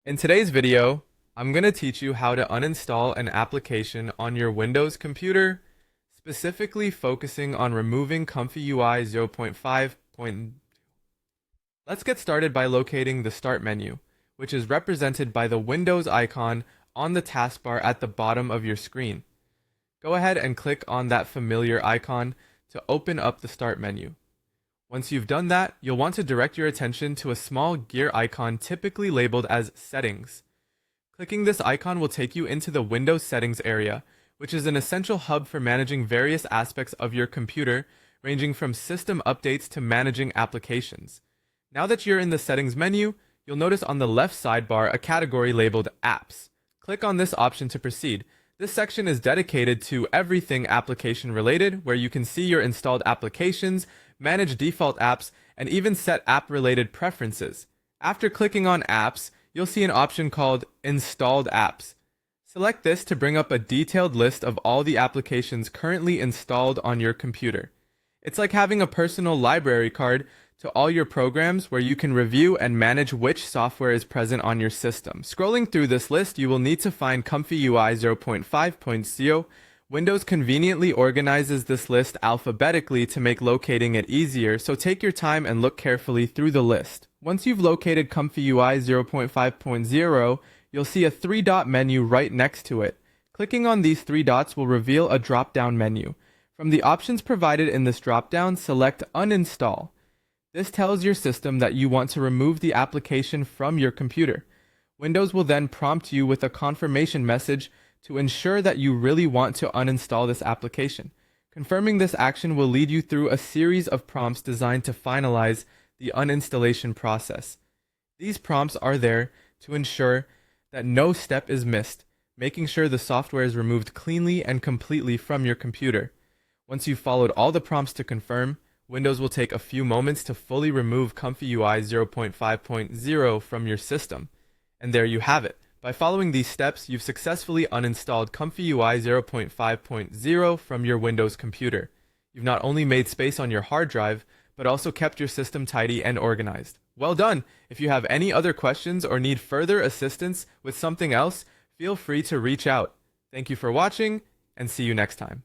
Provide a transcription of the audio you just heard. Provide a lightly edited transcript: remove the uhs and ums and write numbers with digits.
In today's video, I'm going to teach you how to uninstall an application on your Windows computer, specifically focusing on removing Comfyui 0.5. Let's get started by locating the Start menu, which is represented by the Windows icon on the taskbar at the bottom of your screen. Go ahead and click on that familiar icon to open up the Start menu. Once you've done that, you'll want to direct your attention to a small gear icon typically labeled as Settings. Clicking this icon will take you into the Windows Settings area, which is an essential hub for managing various aspects of your computer, ranging from system updates to managing applications. Now that you're in the Settings menu, you'll notice on the left sidebar a category labeled Apps. Click on this option to proceed. This section is dedicated to everything application related, where you can see your installed applications, manage default apps, and even set app-related preferences. After clicking on Apps, you'll see an option called Installed Apps. Select this to bring up a detailed list of all the applications currently installed on your computer. It's like having a personal library card to all your programs where you can review and manage which software is present on your system. Scrolling through this list, you will need to find Comfyui 0.5.0. Windows conveniently organizes this list alphabetically to make locating it easier, so take your time and look carefully through the list. Once you've located Comfyui 0.5.0, you'll see a three-dot menu right next to it. Clicking on these three dots will reveal a drop-down menu. From the options provided in this drop-down, select Uninstall. This tells your system that you want to remove the application from your computer. Windows will then prompt you with a confirmation message to ensure that you really want to uninstall this application. Confirming this action will lead you through a series of prompts designed to finalize the uninstallation process. These prompts are there to ensure that no step is missed, making sure the software is removed cleanly and completely from your computer. Once you've followed all the prompts to confirm, Windows will take a few moments to fully remove Comfyui 0.5.0 from your system. And there you have it. By following these steps, you've successfully uninstalled Comfyui 0.5.0 from your Windows computer. You've not only made space on your hard drive, but also kept your system tidy and organized. Well done! If you have any other questions or need further assistance with something else, feel free to reach out. Thank you for watching, and see you next time.